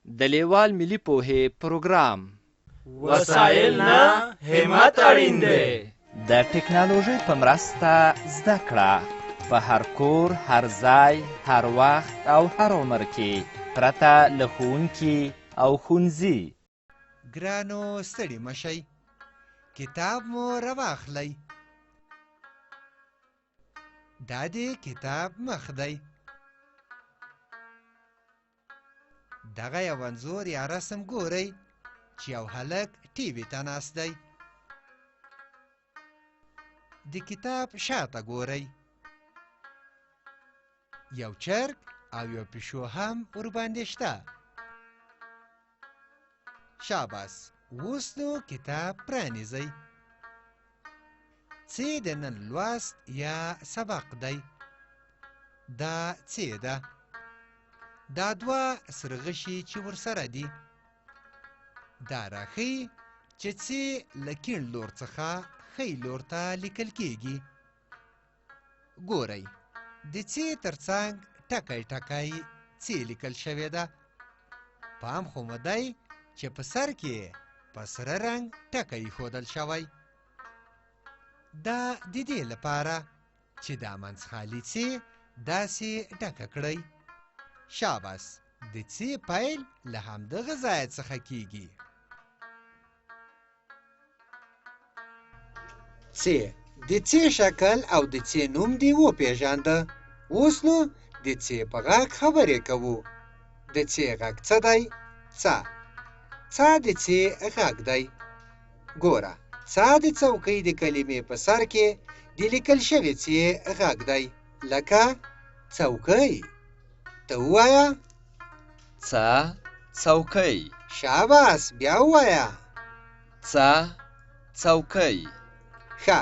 د لیوال ملي پوهې پروګرام وسایل نه همت اړین دی. د ټکنالوژۍ په مرسته زده کړه په هر کور، هر ځای، هر وخت او هر عمر کې پرته له ښوونکي او ښوونځي. ګرانو ستړي مشئ، کتاب مو راواخلئ. دا دی کتاب مخ دی. دغه یو انځور یا رسم ګورئ چې یو هلک ټي وي ته ناست دی. د کتاب شاته ګورئ، یو چرګ او یو پیشو هم ورباندې شته. شاباس، اوس نو کتاب پرانیزئ. څه د نن لوست یا سبق دی؟ دا څه ده؟ دا دوه سره غشي چې ورسره دي، دا راښیي چې څه له کیڼ لور څخه ښی لور ته لیکل کیږي. ګورئ، د څه تر څنګ ټکی ټکی څه لیکل شوې ده. پام خو مو دی چې په سر کې په سره رنګ ټکی ایښودل شوی. دا د دې لپاره چې دا منځخالي څه داسې ډکه کړئ. شاباس، د څه پیل له همدغه ځای څخه کیږي. څه د څه شکل او د څه نوم دی وپېژانده. اوس نو د څه په غږ خبرې کوو. د څه غږ څه دی؟ څه. څه د څه غږ دی. ګوره، څه د څوکۍ د کلمې په سر کې د لیکل شوي څه غږ دی، لکه څوکۍ. ته ووایه. څه څوکۍ. شاباس، بیا ووایه. څه څوکۍ. ښه،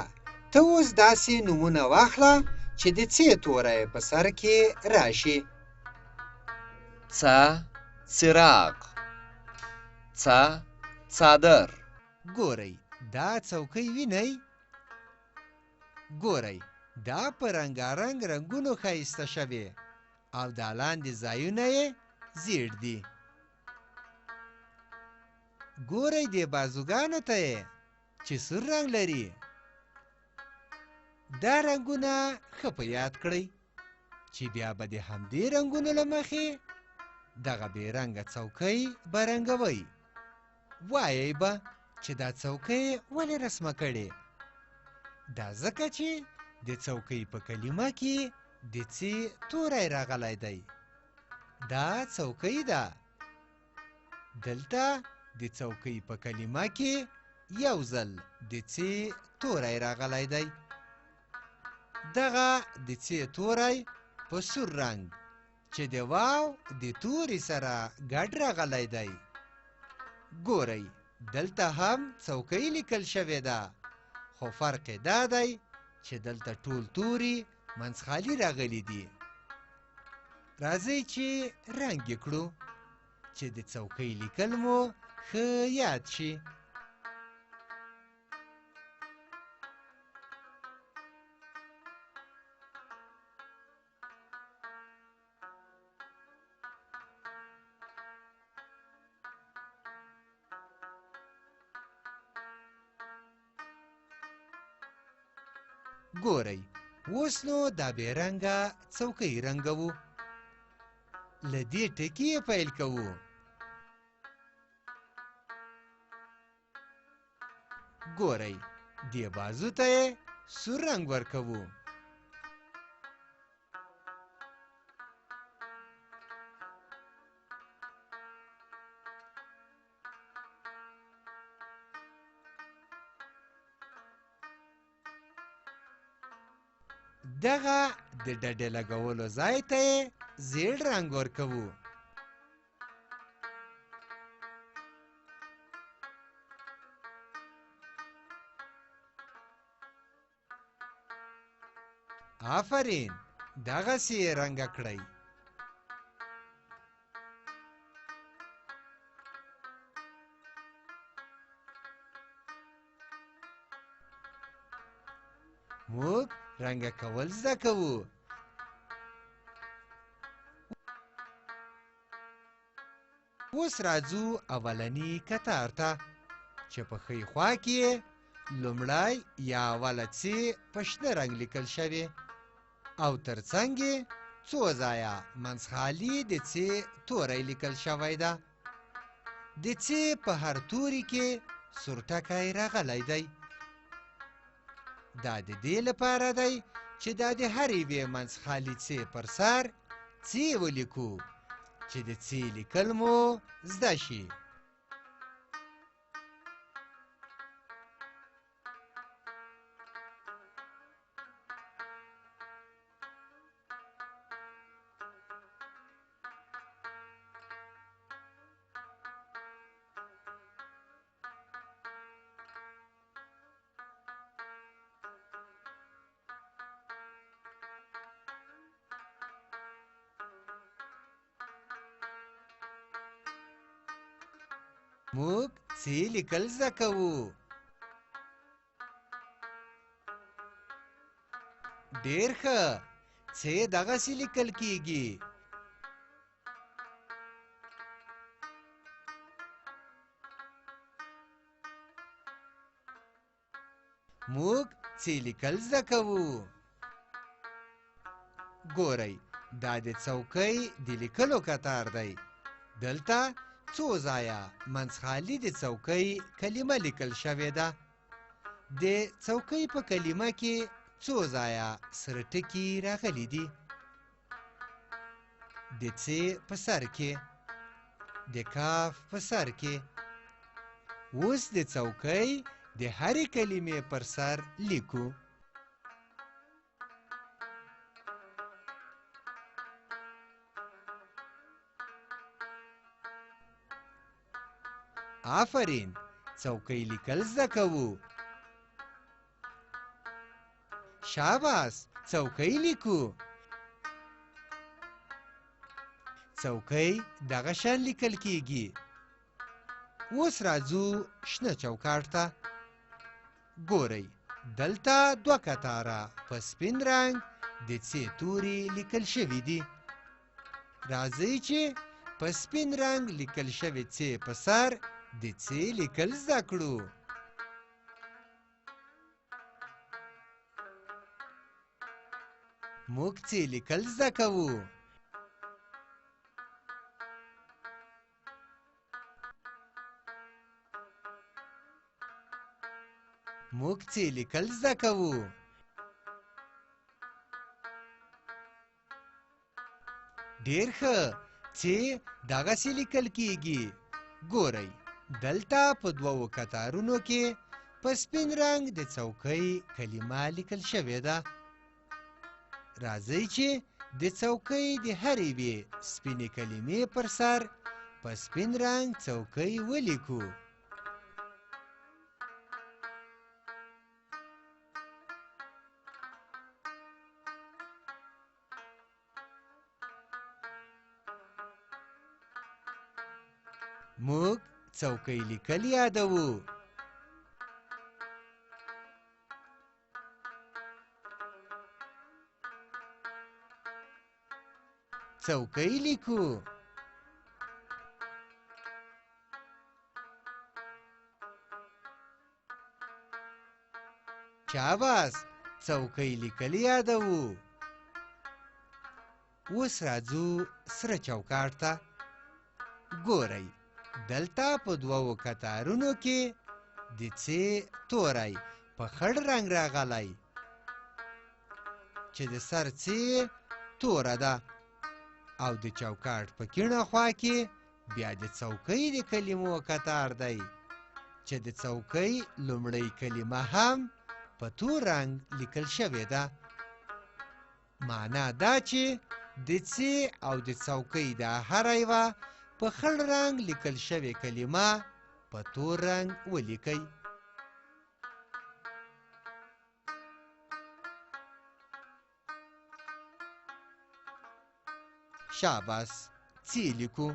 ته اوس داسې نومونه واخله چې د څه توری په سر کې راشي. څه څراغ. څه څادر. ګورئ، دا څوکۍ وینئ؟ ګورئ، دا په رنګارنګ رنګونو ښایسته شوې او دا لاندې ځایونه یې زیړ دي. ګورئ دې بازوګانو ته یې چې سور رنګ لري. دا رنګونه ښه په یاد کړئ چې بیا به د همدې رنګونو له مخې دغه بې رنګه څوکۍ به رنګوئ. وایئ به چې دا څوکۍ ولې رسمه کړې؟ دا ځکه چې د څوکۍ په کلمه کې د څه توری راغلی دی. دا څوکۍ ده. دلته د څوکۍ په کلمه کې یو ځل د څه توری راغلی دی. دغه د څه توری په سور رنګ چې د واو د توري سره ګډ راغلی دی. ګورئ، دلته هم څوکۍ لیکل شوې ده، خو فرق یې دا دی چې دلته ټول توري منځخالي راغلي دي. راځئ چې رنګ یې کړو چې د څوکۍ لیکل مو ښه یاد شي. ګورئ، اوس نو دا بې رنګه څوکۍ رنګوو. له دې ټکي یې پیل کوو. ګورئ، دې بازو ته یې سور رنګ ورکوو. دغه د ډډې لګولو ځای ته یې زیړ رنګ ورکوو. آفرین، دغسې یې رنګه کړئ. موږ رنګه کول زده کوو. اوس راځو اولني کتار ته چې په ښی خوا کې لومړی یا اوله څې په شنه رنګ لیکل شوې او تر څنګ یې څو ځایه منځخالي د څې توری لیکل شوی ده. د څې په هر توري کې سور ټکی راغلی دی. دا د دې لپاره دی چې دا د هر یوې منځخالي څې پر سر څې ولیکو چې د څې لیکل مو زده شي. موږ څې لیکل زده کوو. ډېر ښه، څې دغسې لیکل کیږي. موږ څې لیکل زده کوو. ګورئ، دا د څوکۍ د لیکلو کتار دی. دلته څو ځایه منځخالي د څوکۍ کلمه لیکل شوې ده. د څوکۍ په کلمه کې څو ځایه سره ټکي راغلي دي. د څې په سر کې، د کاف په سر کې. اوس د څوکۍ د هرې کلمې پر سر لیکو. آفرین، څوکۍ لیکل زده کوو. شاباس، څوکۍ لیکو. څوکۍ دغه شان لیکل کیږي. اوس راځو شنه چوکاټ ته. ګورئ، دلته دوه کتاره په سپین رنګ د څې توري لیکل شوي دي. راځئ چې په سپین رنګ لیکل شوي څې په سر د څې لیکل زده کړو. موږ څې لیکل زده کوو. موږ څې لیکل زده کوو. ډېر ښه، څې دغسې لیکل کیږي. ګورئ، دلته په دوو کتارونو کې په سپین رنګ د څوکۍ کلمه لیکل شوې ده. راځئ چې د څوکۍ د هرې یوې سپینې کلمې پر سر په سپین رنګ څوکۍ ولیکو. موږ څوکۍ لیکل یادوو. څوکۍ لیکو. شاباس، څوکۍ لیکل یادوو. اوس راځو سره چوکاټ ته. ګورئ، دلته په دوو کتارونو کې د څې توری په خړ رنګ راغلی چې د سر څې توره ده او د چوکاټ په کیڼه خوا کې بیا د څوکۍ د کلمو کتار دی چې د څوکۍ لومړۍ کلمه هم په تور رنګ لیکل شوې ده. معنا دا چې د څې او د څوکۍ دا هره یوه په خړ رنګ لیکل شوې کلمه په تور رنګ ولیکئ. شاباس، څې لیکو.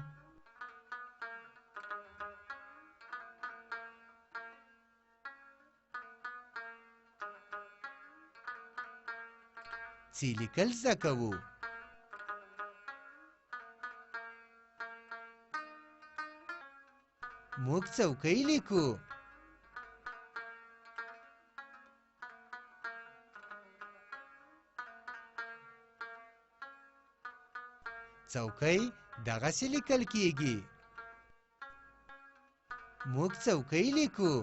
څې لیکل زده کوو. موږ څوکۍ لیکو. څوکۍ دغسې لیکل کیږي. موږ څوکۍ لیکو.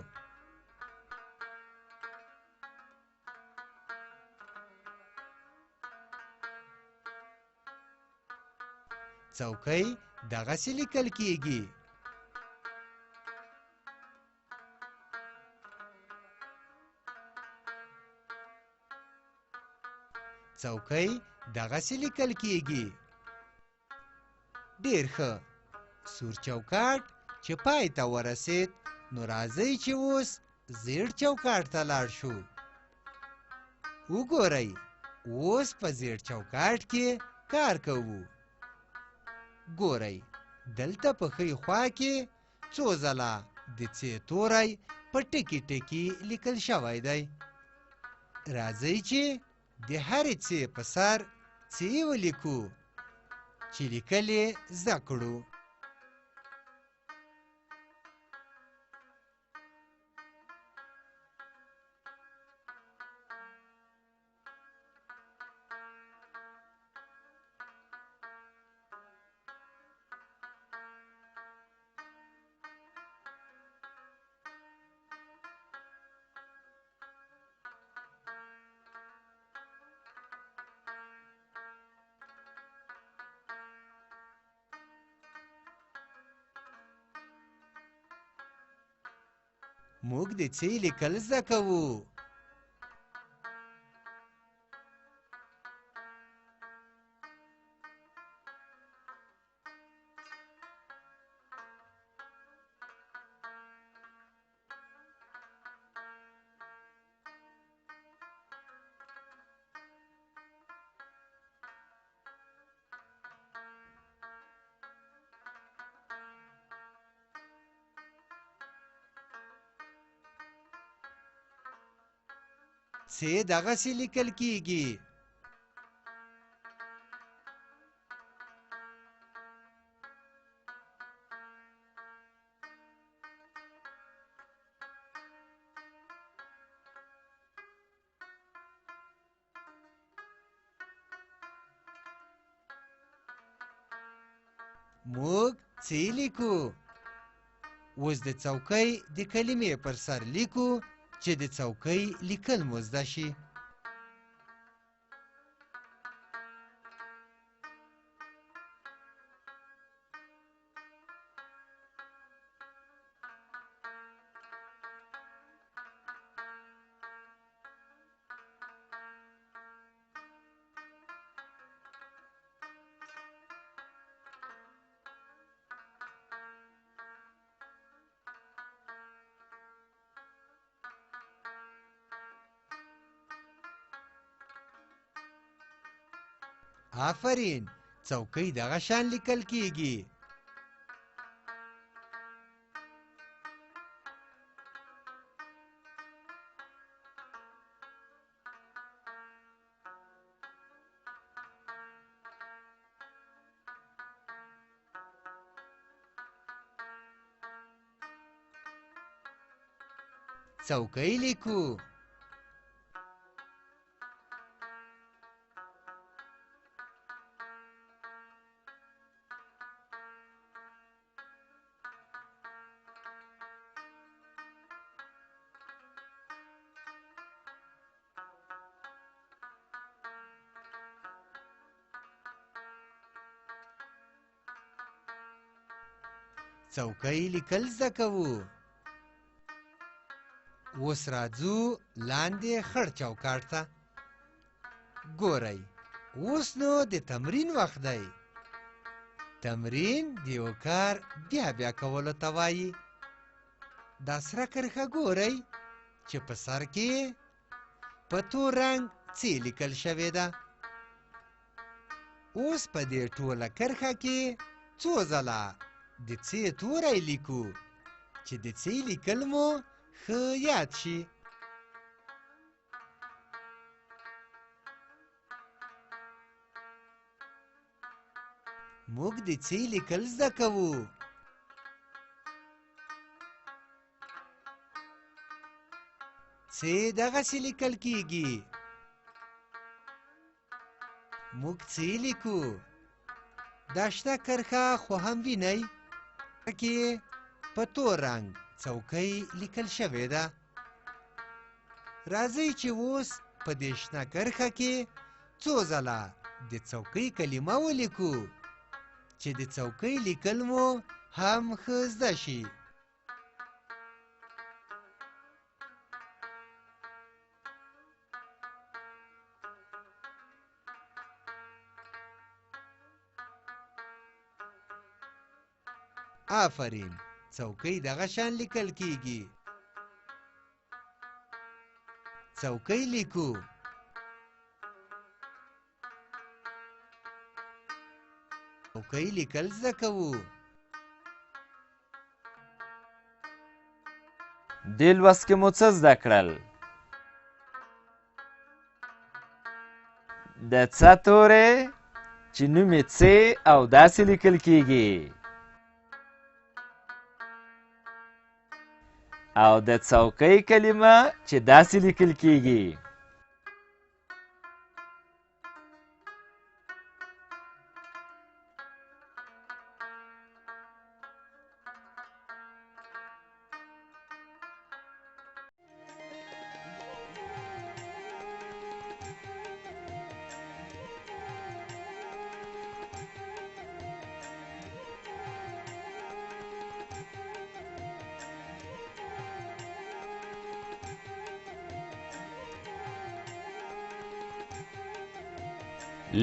څوکۍ دغسې لیکل کیږي. څوکۍ دغسې لیکل کیږي. ډېر ښه. سور چوکاټ چې پای ته ورسید، نو راځئ چې اوس زیړ چوکاټ ته لاړ شو. وګورئ، اوس په زیړ چوکاټ کې کار کوو. ګورئ، دلته په ښي خوا کې څو ځله د څ توری په ټکي ټکي لیکل شوی دی. راځئ چې د هرې څ په سر څ ولیکو چې لیکل یې زده کړو. موږ د څ لیکل زده کوو. څ دغسې لیکل کیږي. موږ څ لیکو. اوس د څوکۍ د کلمې پر سر لیکو چې د څوکۍ لیکل مو زده شي. آفرین، څوکۍ دغه شان لیکل کیږي. څوکۍ لیکو. څوکۍ لیکل زده کوو. اوس راځو لاندې خړ چوکاټ ته. ګورئ، اوس نو د تمرین وخت دی. تمرین د یو کار بیا بیا کولو ته وایي. دا سره کرښه ګورئ چې په سر کې په تور رنګ څ لیکل شوې ده. اوس په دې ټوله کرښه کې څو ځله د څ توری لیکو چې د څ لیکل مو ښه یاد شي. موږ د څ لیکل زده کوو. څه دغسې لیکل کیږي. موږ څه لیکو؟ دا شنه کرښه خو هم وینئ کې په تور رنګ څوکۍ لیکل شوې ده. راځئ چې اوس په دې شنه کرښه کې څو ځله د څوکۍ کلمه ولیکو چې د څوکۍ لیکل مو هم ښه زده شي. آفرین، څوکۍ دغه شان لیکل کیږي. څوکۍ لیکو. څوکۍ لیکل زده کوو. دې لوست کې مو څه زده کړل؟ د څه تورې چې نوم یې څې او داسې لیکل کیږي، او د څوکۍ کلمه چې داسې لیکل کیږي.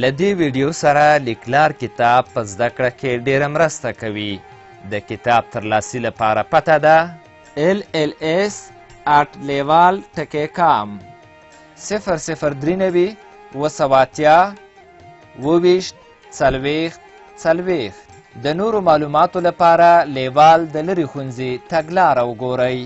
له دې ویډیو سره لیکلار کتاب په زده کړه کې ډېره مرسته کوي. د کتاب ترلاسي لپاره پته ده LLS@leval.com 003 280 د نورو معلوماتو لپاره لیوال د لرې ښوونځي تګلاره وګورئ.